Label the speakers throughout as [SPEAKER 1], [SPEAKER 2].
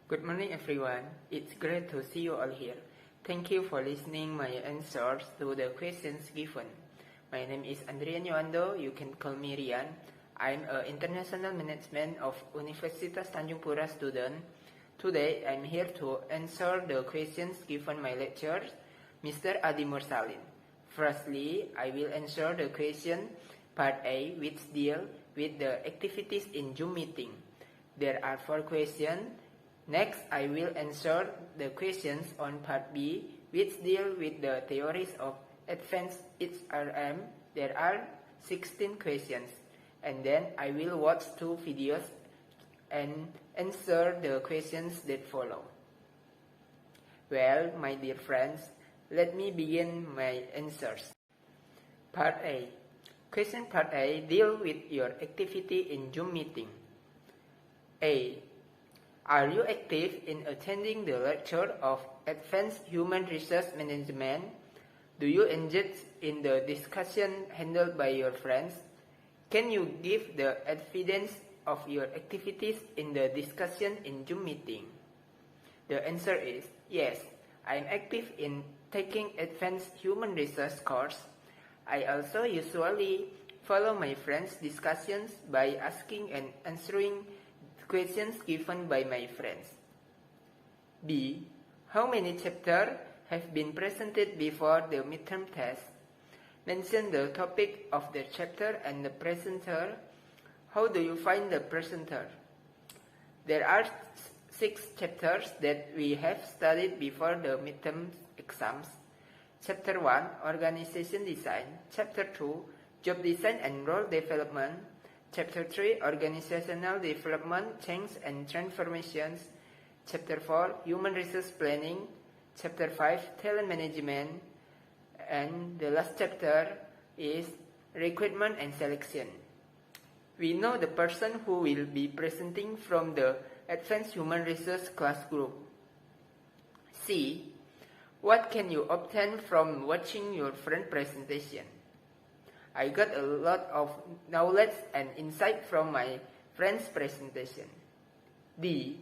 [SPEAKER 1] Good morning everyone. It's great to see you all here. Thank you for listening my answers to the questions given. My name is Andrian Yoando. You can call me Rian. I'm an International Management of Universitas Tanjung Pura student. Today I'm here to answer the questions given my lecturer, Mr. Adi Mursalin. Firstly, I will answer the question part A, which deal with the activities in Zoom meeting. There are 4 questions. Next, I will answer the questions on part B, which deal with the theories of advanced HRM. There are 16 questions. And then I will watch 2 videos and answer the questions that follow. Well, my dear friends, let me begin my answers. Part A. Question part A deal with your activity in Zoom meeting. A. Are you active in attending the lecture of Advanced Human Resource Management? Do you engage in the discussion handled by your friends? Can you give the evidence of your activities in the discussion in Zoom meeting? The answer is yes. I am active in taking Advanced Human Resource course. I also usually follow my friends' discussions by asking and answering questions given by my friends. B. How many chapters have been presented before the midterm test? Mention the topic of the chapter and the presenter. How do you find the presenter? There are 6 chapters that we have studied before the midterm exams. Chapter 1, Organization Design. Chapter 2, Job Design and Role Development. Chapter 3, Organizational Development, Change and Transformations. Chapter 4, Human Resource Planning. Chapter 5, Talent Management. And the last chapter is Recruitment and Selection. We know the person who will be presenting from the Advanced Human Resource class group. C. What can you obtain from watching your friend presentation? I got a lot of knowledge and insight from my friend's presentation. D.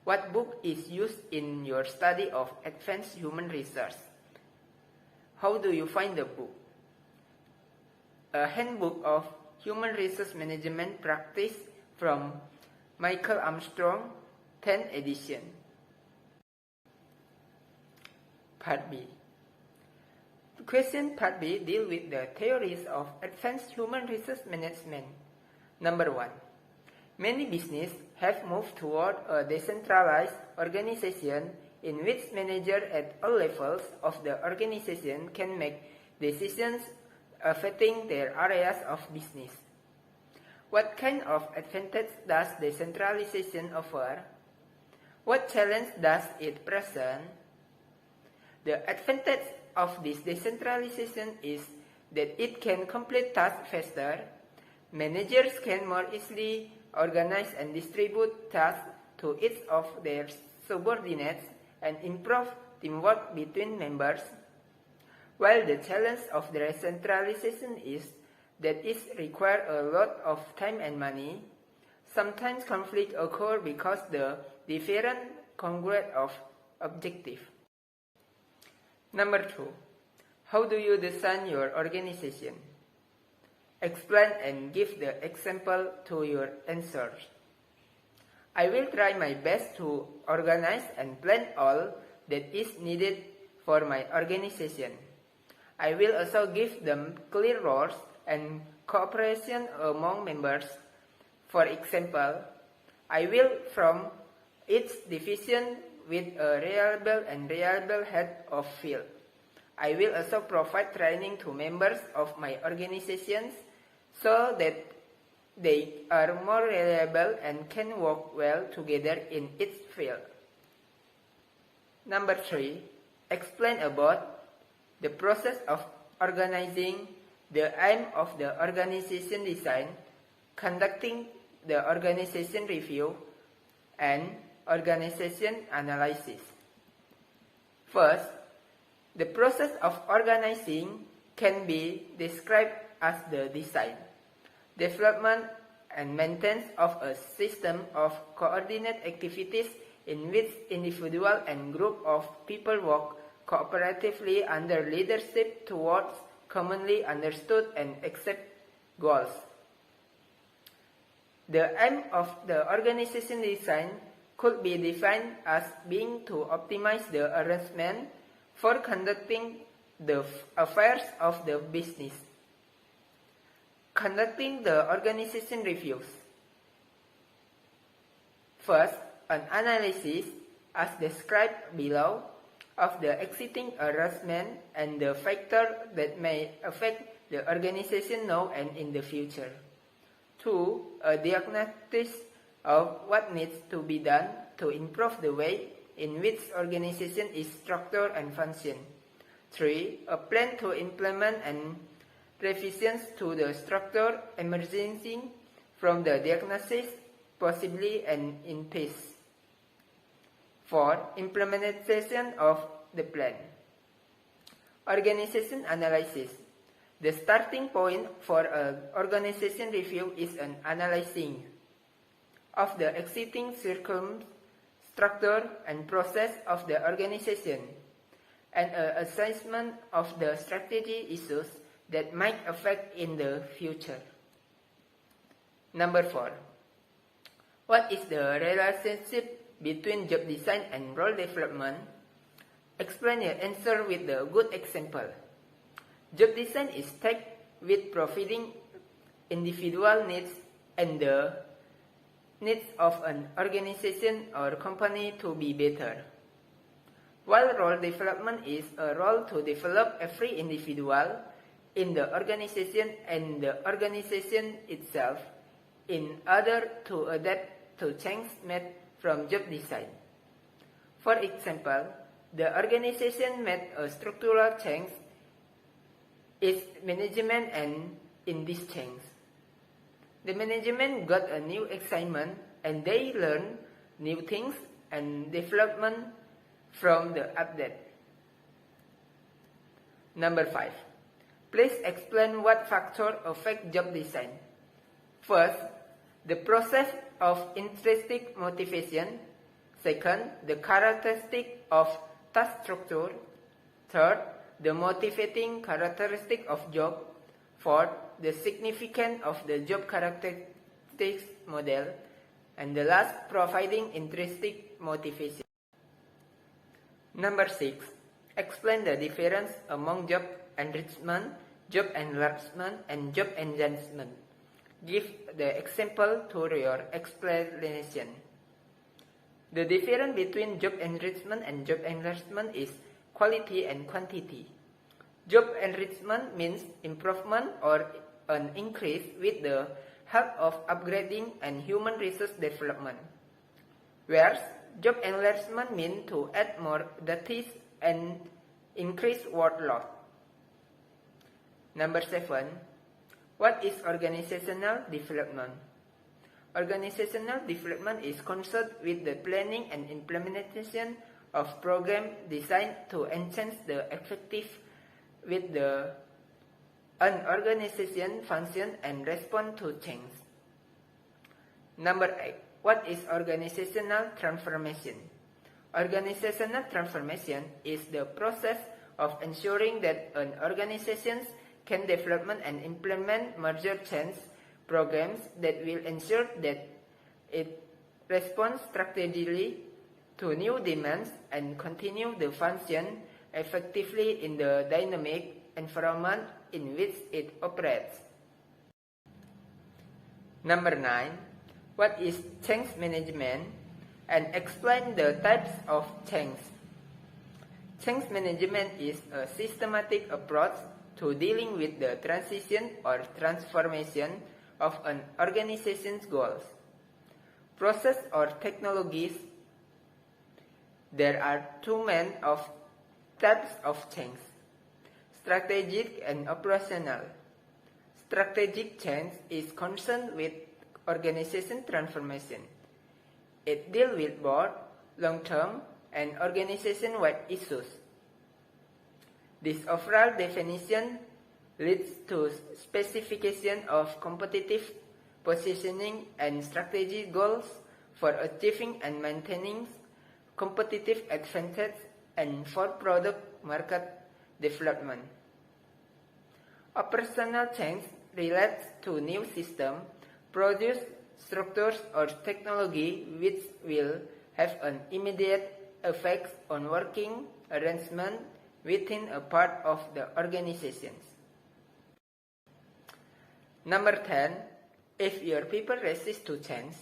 [SPEAKER 1] What book is used in your study of advanced human resource? How do you find the book? A Handbook of Human Resource Management Practice from Michael Armstrong, 10th edition. Part B. Question part B deal with the theories of advanced human resource management. Number 1. Many businesses have moved toward a decentralized organization in which managers at all levels of the organization can make decisions affecting their areas of business. What kind of advantage does decentralization offer? What challenge does it present? The advantage of this decentralization is that it can complete tasks faster. Managers can more easily organize and distribute tasks to each of their subordinates and improve teamwork between members. While the challenge of the decentralization is that it requires a lot of time and money, sometimes conflicts occur because the different congruence of objectives. Number 2. How do you design your organization? Explain and give the example to your answers. I will try my best to organize and plan all that is needed for my organization. I will also give them clear roles and cooperation among members. For example, I will form each division with a reliable head of field. I will also provide training to members of my organizations so that they are more reliable and can work well together in each field. Number 3. Explain about the process of organizing, the aim of the organization design, conducting the organization review, and organization analysis. First, the process of organizing can be described as the design, development, and maintenance of a system of coordinated activities in which individual and group of people work cooperatively under leadership towards commonly understood and accepted goals. The aim of the organization design could be defined as being to optimize the arrangement for conducting the affairs of the business. Conducting the organization reviews. First, an analysis, as described below, of the existing arrangement and the factors that may affect the organization now and in the future. 2. A diagnosis of what needs to be done to improve the way in which organization is structured and function. 3. A plan to implement and revisions to the structure emerging from the diagnosis, possibly and in phase. 4. Implementation of the plan. Organization analysis. The starting point for an organization review is an analyzing of the existing structure and process of the organization, and an assessment of the strategy issues that might affect in the future. Number 4. What is the relationship between job design and role development? Explain your answer with the good example. Job design is tasked with providing individual needs and the needs of an organization or company to be better, while role development is a role to develop every individual in the organization and the organization itself in order to adapt to change made from job design. For example, the organization made a structural change its management, and in this change, the management got a new assignment and they learn new things and development from the update. Number 5. Please explain what factors affect job design. First, the process of intrinsic motivation. Second, the characteristic of task structure. Third, the motivating characteristic of job. Fourth, the significance of the job characteristics model. And the last, providing intrinsic motivation. Number 6. Explain the difference among job enrichment, job enlargement, and job enhancement. Give the example to your explanation. The difference between job enrichment and job enlargement is quality and quantity. Job enrichment means improvement or an increase with the help of upgrading and human resource development, whereas job enlargement means to add more duties and increase workload. Number 7. What is organizational development? Organizational development is concerned with the planning and implementation of programs designed to enhance the effectiveness with an organization function and respond to change. Number 8. What is organizational transformation? Organizational transformation is the process of ensuring that an organization can develop and implement major change programs that will ensure that it responds strategically to new demands and continue to function effectively in the dynamic environment in which it operates. Number 9. What is change management? And explain the types of change. Change management is a systematic approach to dealing with the transition or transformation of an organization's goals, process or technologies. There are two main types of change: strategic and operational. Strategic change is concerned with organization transformation. It deals with both long-term and organization-wide issues. This overall definition leads to specification of competitive positioning and strategy goals for achieving and maintaining competitive advantage, and for product market development. Operational change relates to new system, produce, structures, or technology which will have an immediate effect on working arrangement within a part of the organizations. Number 10. If your people resist to change,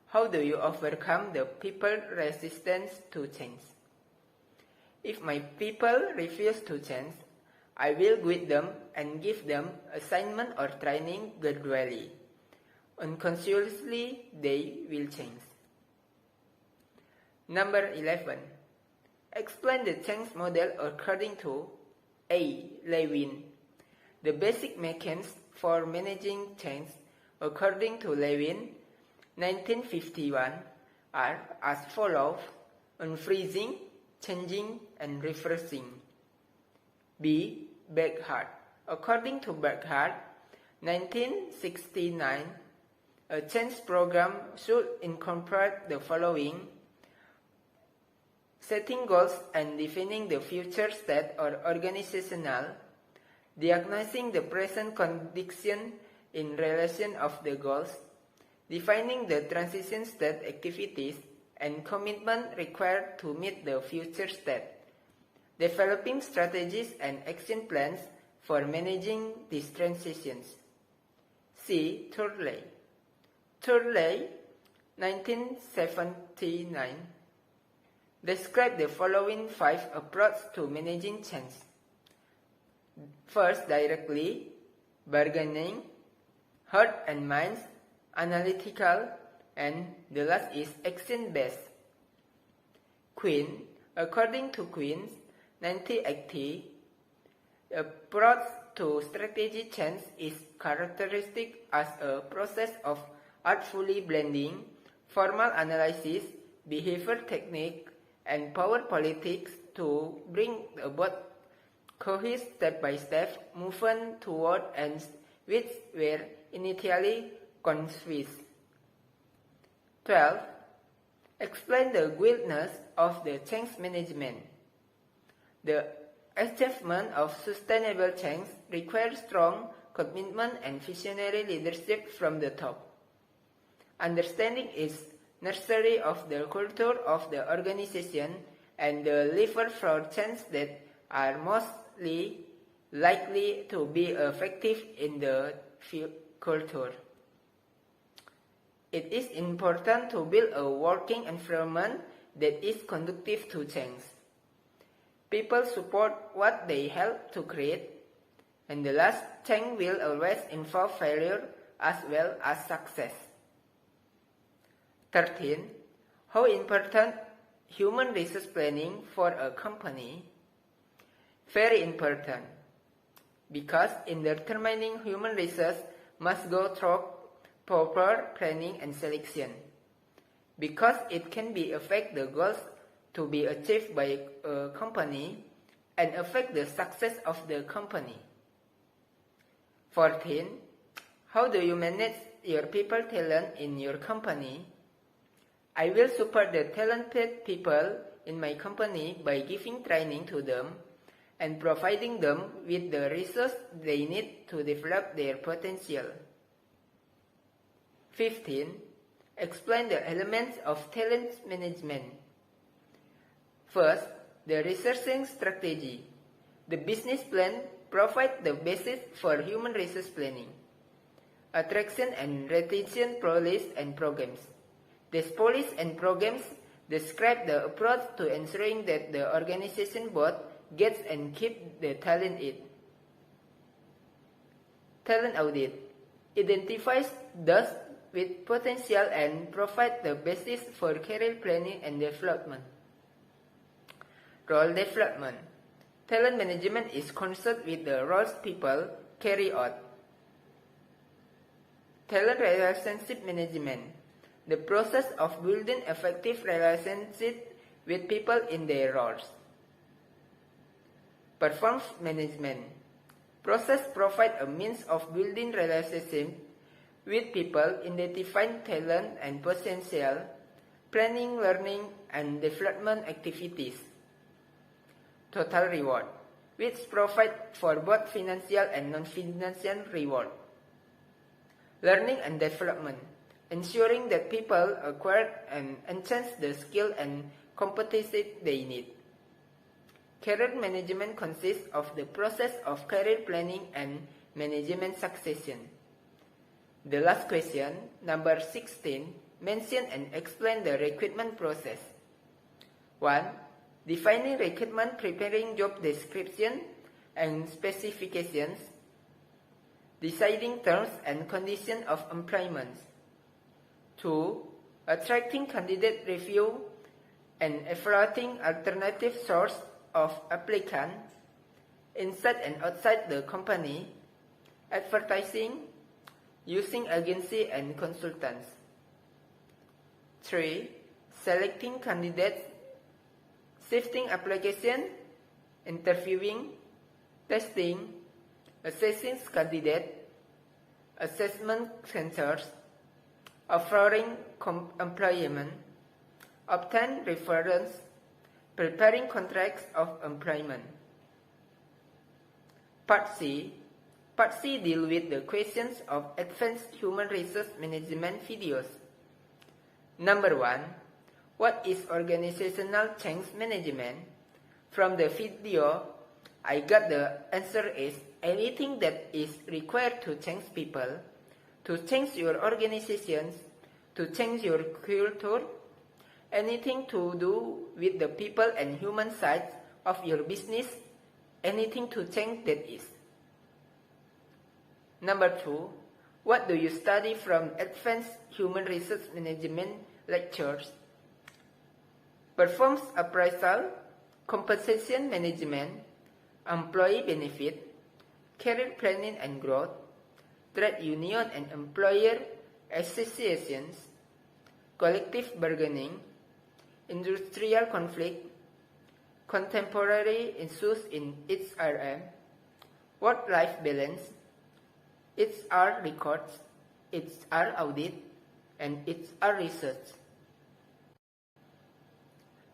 [SPEAKER 1] how do you overcome the people resistance to change? If my people refuse to change, I will guide them and give them assignment or training gradually. Unconsciously, they will change. Number 11. Explain the change model according to A. Lewin. The basic mechanisms for managing change according to Lewin, 1951, are as follows: unfreezing, changing, and reversing. B. Backhard. According to Backhard, 1969, a change program should incorporate the following: setting goals and defining the future state or organizational, diagnosing the present condition in relation of the goals, defining the transition state activities and commitment required to meet the future state, developing strategies and action plans for managing these transitions. C. Thirdly, 1979, describe the following 5 approaches to managing change. First, directly, bargaining, heart and minds, analytical, and the last is action-based. Quinn, according to Quinn, 1980, approach to strategy change is characteristic as a process of artfully blending formal analysis, behavior technique, and power politics to bring about cohesive step-by-step movement toward ends which were initially confused. 12. Explain the willingness of the change management. The achievement of sustainable change requires strong commitment and visionary leadership from the top. Understanding is necessary of the culture of the organization and the lever for change that are mostly likely to be effective in the culture. It is important to build a working environment that is conducive to change. People support what they help to create, and the last change will always involve failure as well as success. 13. How important human resource planning for a company? Very important, because in determining human resource must go through proper planning and selection, because it can be affect the goals to be achieved by a company and affect the success of the company. 14. How do you manage your people talent in your company? I will support the talented people in my company by giving training to them and providing them with the resources they need to develop their potential. 15. Explain the elements of talent management. First, the resourcing strategy. The business plan provides the basis for human resource planning, attraction and retention policies and programs. These policies and programs describe the approach to ensuring that the organization both gets and keeps the talent it. Talent audit identifies those with potential and provides the basis for career planning and development. Role development. Talent management is concerned with the roles people carry out. Talent relationship management. The process of building effective relationships with people in their roles. Performance management. Process provides a means of building relationships with people, identifying talent and potential, planning, learning, and development activities. Total reward, which provide for both financial and non-financial reward. Learning and development, ensuring that people acquire and enhance the skill and competencies they need. Career management consists of the process of career planning and management succession. The last question, number 16, mention and explain the recruitment process. 1. Defining recruitment, preparing job description and specifications. Deciding terms and conditions of employment. 2. Attracting candidate review and evaluating alternative source of applicant inside and outside the company. Advertising, using agency and consultants. 3. Selecting candidates, sifting application, interviewing, testing, assessing candidate, assessment centers, offering employment, obtain reference, preparing contracts of employment. Part C. Part C deals with the questions of advanced human resource management videos. Number 1. What is organizational change management? From the video, I got the answer is anything that is required to change people, to change your organizations, to change your culture, anything to do with the people and human side of your business, anything to change that is. Number 2. What do you study from Advanced Human Resource Management lectures? Performance appraisal, compensation management, employee benefit, career planning and growth, trade union and employer associations, collective bargaining, industrial conflict, contemporary issues in HRM, work-life balance, HR records, HR audit, and HR research.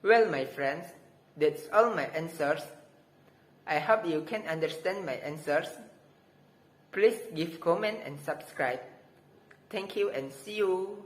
[SPEAKER 1] Well, my friends, that's all my answers. I hope you can understand my answers. Please give comment and subscribe. Thank you and see you.